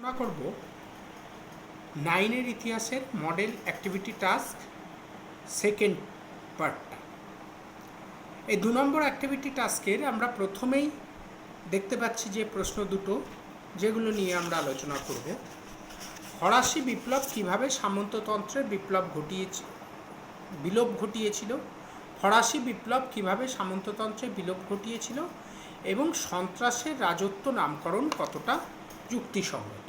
আলোচনা করব 9-এর ইতিহাসের মডেল অ্যাক্টিভিটি টাস্ক সেকেন্ড পার্টটা। এই 2 নম্বর অ্যাক্টিভিটি টাস্কের আমরা প্রথমেই দেখতে পাচ্ছি যে প্রশ্ন দুটো যেগুলো নিয়ে আমরা আলোচনা করব। ফরাসি বিপ্লব কিভাবে সামন্ততন্ত্রের বিলোপ ঘটিয়েছিল, ফরাসি বিপ্লব কিভাবে সামন্ততন্ত্রের বিলোপ ঘটিয়েছিল এবং সন্ত্রাসের রাজত্ব নামকরণ কতটা যুক্তিসঙ্গত।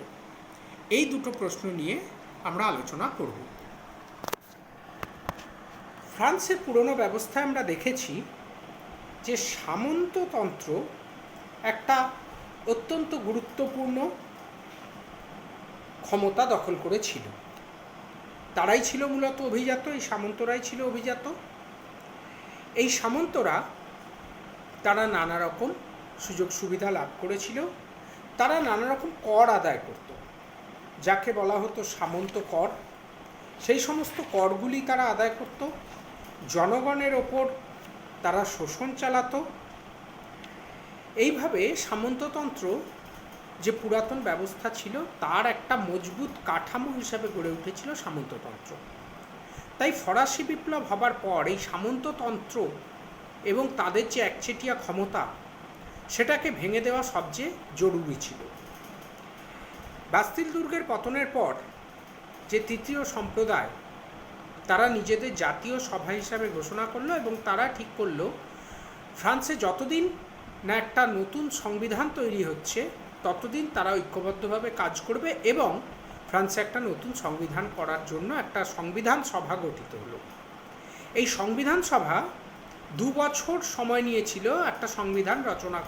এই দুটো প্রশ্ন নিয়ে আমরা আলোচনা করব। ফ্রান্সের পুরনো ব্যবস্থায় আমরা দেখেছি যে সামন্ততন্ত্র একটা অত্যন্ত গুরুত্বপূর্ণ ক্ষমতা দখল করেছিল। তারাই ছিল মূলত অভিজাত, এই সামন্তরাই ছিল অভিজাত। এই সামন্তরা তারা নানা রকম সুযোগ সুবিধা লাভ করেছিল। তারা নানা রকম কর আদায় করত, যাকে বলা হতো সামন্ত কর। সেই সমস্ত করগুলি তারা আদায় করত, জনগণের ওপর তারা শোষণ চালাতো। এইভাবে সামন্ততন্ত্র যে পুরাতন ব্যবস্থা ছিল তার একটা মজবুত কাঠামো হিসাবে গড়ে উঠেছিল সামন্ততন্ত্র। তাই ফরাসি বিপ্লব হবার পর এই সামন্ততন্ত্র এবং তাদের যে একচেটিয়া ক্ষমতা সেটাকে ভেঙে দেওয়া সবচেয়ে জরুরি ছিল। বাস্তিল দুর্গের পতনের পর যে তৃতীয় সম্প্রদায় তারা নিজেদের জাতীয় সভা হিসাবে ঘোষণা করলো এবং তারা ঠিক করলো ফ্রান্সে যতদিন না একটা নতুন সংবিধান তৈরি হচ্ছে ততদিন তারা ঐক্যবদ্ধভাবে কাজ করবে এবং ফ্রান্সে একটা নতুন সংবিধান করার জন্য একটা সংবিধান সভা গঠিত হলো। এই সংবিধান সভা 2 বছর সময় নিয়েছিল একটা সংবিধান রচনা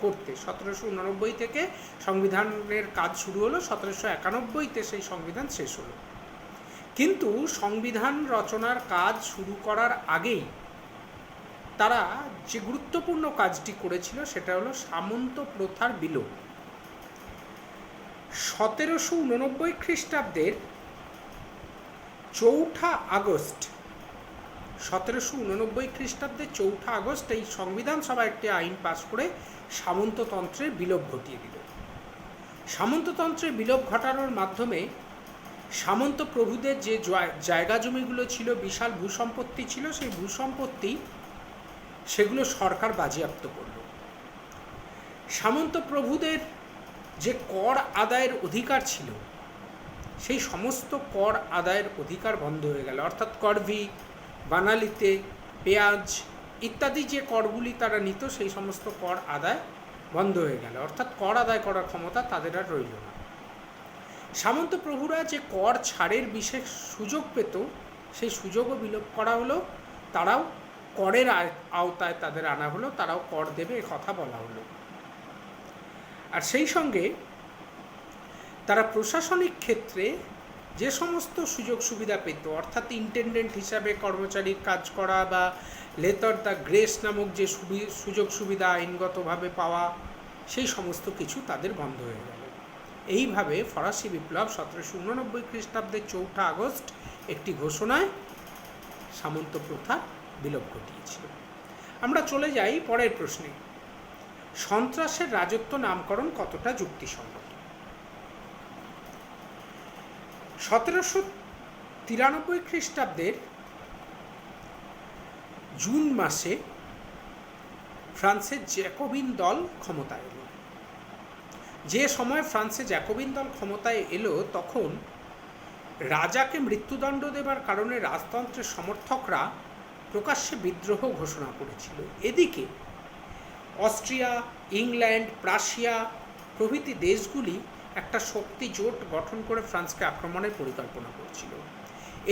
করতে। 1789 থেকে সংবিধানের কাজ শুরু হলো, 1791-তে সেই সংবিধান শেষ হলো। কিন্তু সংবিধান রচনার কাজ শুরু করার আগেই তারা যে গুরুত্বপূর্ণ কাজটি করেছিল সেটা হলো সামন্ত প্রথার বিলোপ। 1789 খ্রিস্টাব্দের 4 আগস্ট 1789 খ্রিস্টাব্দের 4 আগস্ট এই সংবিধান সভা একটি আইন পাশ করে সামন্ততন্ত্রের বিলোপ ঘটিয়ে দিল। সামন্ততন্ত্রের বিলোপ ঘটানোর মাধ্যমে সামন্ত প্রভুদের যে জায়গা জমিগুলো ছিল, বিশাল ভূসম্পত্তি ছিল, সেই ভূসম্পত্তি সেগুলো সরকার বাজেয়াপ্ত করল। সামন্ত প্রভুদের যে কর আদায়ের অধিকার ছিল সেই সমস্ত কর আদায়ের অধিকার বন্ধ হয়ে গেল। অর্থাৎ করভি, বানালিতে, পেঁয়াজ ইত্যাদি যে করগুলি তারা নিত সেই সমস্ত কর আদায় বন্ধ হয়ে গেল। অর্থাৎ কর আদায় করার ক্ষমতা তাদের আর রইল না। সামন্ত প্রভুরা যে কর ছাড়ের বিশেষ সুযোগ পেত সেই সুযোগও বিলোপ করা হলো। তারাও করের আওতায় তাদের আনা হলো, তারাও কর দেবে এ কথা বলা হলো। আর সেই সঙ্গে তারা প্রশাসনিক ক্ষেত্রে যে সমস্ত সুযোগ সুবিধা পেত, অর্থাৎ ইন্টেন্ডেন্ট হিসাবে কর্মচারীর কাজ করা বা লেটার দ্য গ্রেস নামক যে সুযোগ সুবিধা আইনগতভাবে পাওয়া, সেই সমস্ত কিছু তাদের বন্ধ হয়ে গেল। এইভাবে ফরাসি বিপ্লব 1789 খ্রিস্টাব্দের 4 আগস্ট একটি ঘোষণায় সামন্ত প্রথা বিলোপ ঘটিয়েছিল। আমরা চলে যাই পরের প্রশ্নে। সন্ত্রাসের রাজত্ব নামকরণ কতটা যুক্তিসঙ্গত? 1793 খ্রিস্টাব্দের জুন মাসে ফ্রান্সের জ্যাকোবিন দল ক্ষমতায় এলো। যে সময় ফ্রান্সে জ্যাকোবিন দল ক্ষমতায় এলো তখন রাজাকে মৃত্যুদণ্ড দেবার কারণে রাজতন্ত্রের সমর্থকরা প্রকাশ্যে বিদ্রোহ ঘোষণা করেছিল। এদিকে অস্ট্রিয়া, ইংল্যান্ড, প্রাশিয়া প্রভৃতি দেশগুলি একটা শক্তি জোট গঠন করে ফ্রান্সকে আক্রমণের পরিকল্পনা করছিল।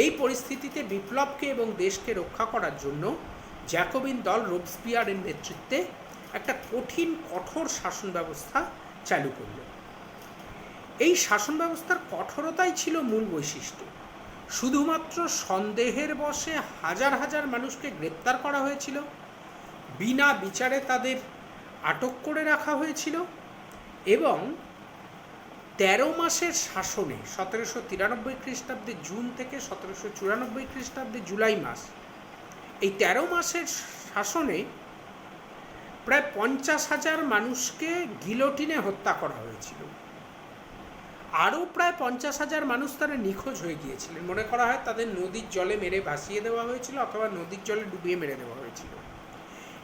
এই পরিস্থিতিতে বিপ্লবকে এবং দেশকে রক্ষা করার জন্য জ্যাকোবিন দল রোবসপিয়ারের নেতৃত্বে একটা কঠোর শাসন ব্যবস্থা চালু করল। এই শাসন ব্যবস্থার কঠোরতাই ছিল মূল বৈশিষ্ট্য। শুধুমাত্র সন্দেহের বশে হাজার হাজার মানুষকে গ্রেপ্তার করা হয়েছিল, বিনা বিচারে তাদের আটক করে রাখা হয়েছিল এবং 13 মাসের শাসনে 1793 খ্রিস্টাব্দে জুন থেকে 1794 খ্রিস্টাব্দে জুলাই মাস, এই 13 মাসের শাসনে প্রায় 50,000 মানুষকে গিলোটিনে হত্যা করা হয়েছিল। আরও প্রায় 50,000 মানুষ তারা নিখোঁজ হয়ে গিয়েছিলেন। মনে করা হয় তাদের নদীর জলে মেরে ভাসিয়ে দেওয়া হয়েছিল অথবা নদীর জলে ডুবিয়ে মেরে দেওয়া হয়েছিল।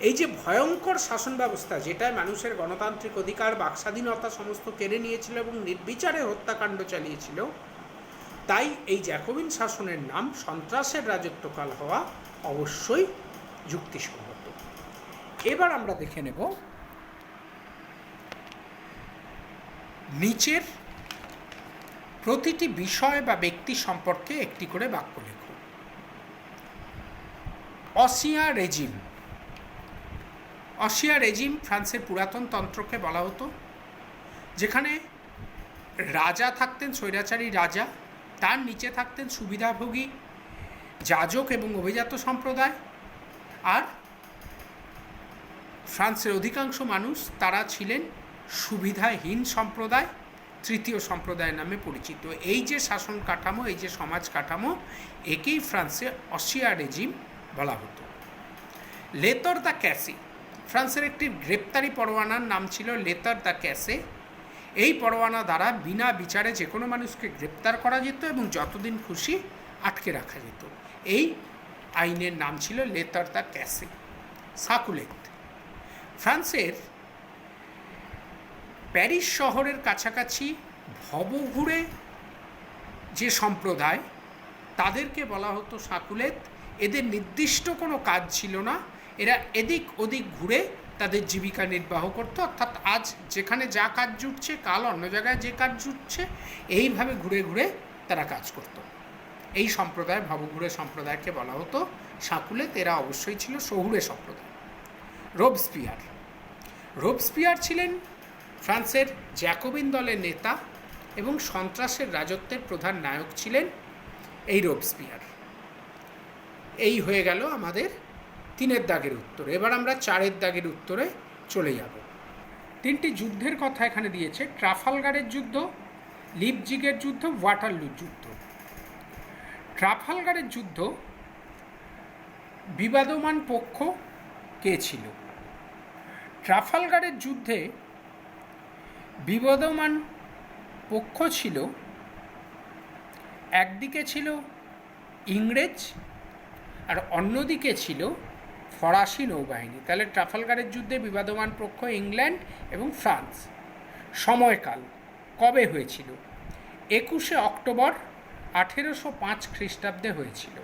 এই যে ভয়ঙ্কর শাসন ব্যবস্থা, যেটায় মানুষের গণতান্ত্রিক অধিকার, বাকস্বাধীনতা সমস্ত কেড়ে নিয়েছিল এবং নির্বিচারে হত্যাকাণ্ড চালিয়েছিল, তাই এই জ্যাকোবিন শাসনের নাম সন্ত্রাসের রাজত্বকাল হওয়া অবশ্যই যুক্তিসঙ্গত। এবার আমরা দেখে নেব নিচের প্রতিটি বিষয় বা ব্যক্তি সম্পর্কে একটি করে বাক্য লেখো। অসিয়াঁ রেজিম। অসিয়াঁ রেজিম ফ্রান্সের পুরাতন তন্ত্রকে বলা হতো, যেখানে রাজা থাকতেন, স্বৈরাচারী রাজা, তার নিচে থাকতেন সুবিধাভোগী যাজক এবং অভিজাত সম্প্রদায়, আর ফ্রান্সের অধিকাংশ মানুষ তারা ছিলেন সুবিধাহীন সম্প্রদায়, তৃতীয় সম্প্রদায় নামে পরিচিত। এই যে শাসন কাঠামো, এই যে সমাজ কাঠামো, একেই ফ্রান্সে অসিয়াঁ রেজিম বলা হতো। লেতর দ্য ক্যাসে। ফ্রান্সের একটি গ্রেপ্তারি পরোয়ানার নাম ছিল লেতর দ্য ক্যাসে। এই পরোয়ানা দ্বারা বিনা বিচারে যে কোনো মানুষকে গ্রেপ্তার করা যেত এবং যতদিন খুশি আটকে রাখা যেত। এই আইনের নাম ছিল লেতর দ্য ক্যাসে। সাকুলেত। ফ্রান্সের প্যারিস শহরের কাছাকাছি ভবঘুরে যে সম্প্রদায়, তাদেরকে বলা হতো সাকুলেত। এদের নির্দিষ্ট কোনো কাজ ছিল না, এরা এদিক ওদিক ঘুরে তাদের জীবিকা নির্বাহ করত। অর্থাৎ আজ যেখানে যা কাজ জুটছে, কাল অন্য জায়গায় যে কাজ জুটছে, এইভাবে ঘুরে ঘুরে তারা কাজ করত। এই সম্প্রদায়, ভবঘুরে সম্প্রদায়কে বলা হতো সাকুলেত। এরা অবশ্যই ছিল শহুরে সম্প্রদায়। রোবস্পিয়ার। রোবস্পিয়ার ছিলেন ফ্রান্সের জ্যাকোবিন দলের নেতা এবং সন্ত্রাসের রাজত্বের প্রধান নায়ক ছিলেন এই রোবস্পিয়ার। এই হয়ে গেল আমাদের 3 দাগের উত্তর। এবার আমরা 4 দাগের উত্তরে চলে যাব। 3টি যুদ্ধের কথা এখানে দিয়েছে: ট্রাফালগারের যুদ্ধ, লিপজিগের যুদ্ধ, ওয়াটারলুর যুদ্ধ। ট্রাফালগারের যুদ্ধ বিবাদমান পক্ষ কে ছিল? ট্রাফালগারের যুদ্ধে বিবাদমান পক্ষ ছিল, একদিকে ছিল ইংরেজ আর অন্যদিকে ছিল ফরাসি নৌবাহিনী। তাহলে ট্রাফালগারের যুদ্ধে বিবাদমান পক্ষ ইংল্যান্ড এবং ফ্রান্স। সময়কাল কবে হয়েছিল? 21শে অক্টোবর 1805 খ্রিস্টাব্দে হয়েছিল।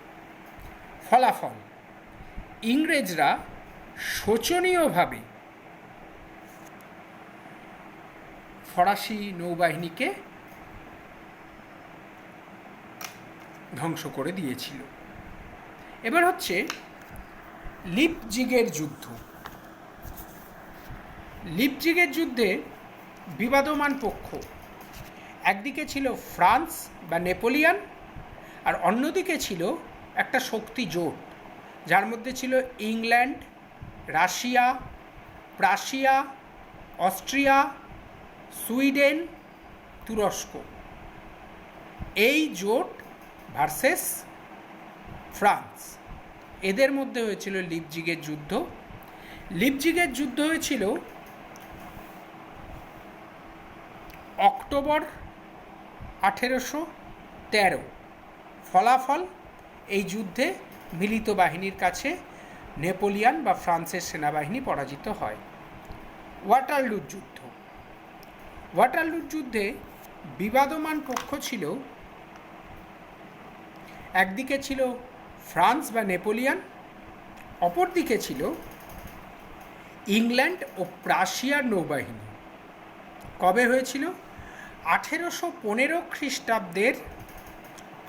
ফলাফল: ইংরেজরা শোচনীয়ভাবে ফরাসি নৌবাহিনীকে ধ্বংস করে দিয়েছিল। এবার হচ্ছে লিপজিগের যুদ্ধ। লিপজিগের যুদ্ধে বিবাদমান পক্ষ একদিকে ছিল ফ্রান্স বা নেপোলিয়ান, আর অন্যদিকে ছিল একটা শক্তি জোট, যার মধ্যে ছিল England, Russia, Prussia, Austria, Sweden, তুরস্ক। এই জোট ভার্সেস ফ্রান্স, এদের মধ্যে হয়েছিল লিপজিগের যুদ্ধ। লিপজিগের যুদ্ধ হয়েছিল অক্টোবর 1813। ফলাফল: এই যুদ্ধে মিলিত বাহিনীর কাছে নেপোলিয়ান বা ফ্রান্সের সেনাবাহিনী পরাজিত হয়। ওয়াটারলুর যুদ্ধ। ওয়াটারলুর যুদ্ধে বিবাদমান পক্ষ ছিল, একদিকে ছিল ফ্রান্স বা নেপোলিয়ান, অপরদিকে ছিল ইংল্যান্ড ও প্রাশিয়ার নৌবাহিনী। কবে হয়েছিল? 1815 খ্রিস্টাব্দের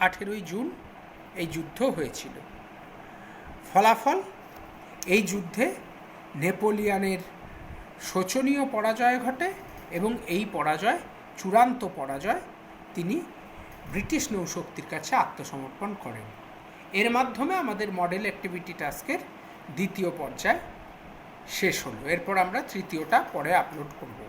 18ই জুন এই যুদ্ধ হয়েছিল। ফলাফল: এই যুদ্ধে নেপোলিয়ানের শোচনীয় পরাজয় ঘটে এবং এই পরাজয়, চূড়ান্ত পরাজয়, তিনি ব্রিটিশ নৌশক্তির কাছে আত্মসমর্পণ করেন। এর মাধ্যমে আমাদের মডেল অ্যাক্টিভিটি টাস্কের 2য় পর্যায় শেষ হলো। এরপর আমরা 3য়টা পরে আপলোড করব।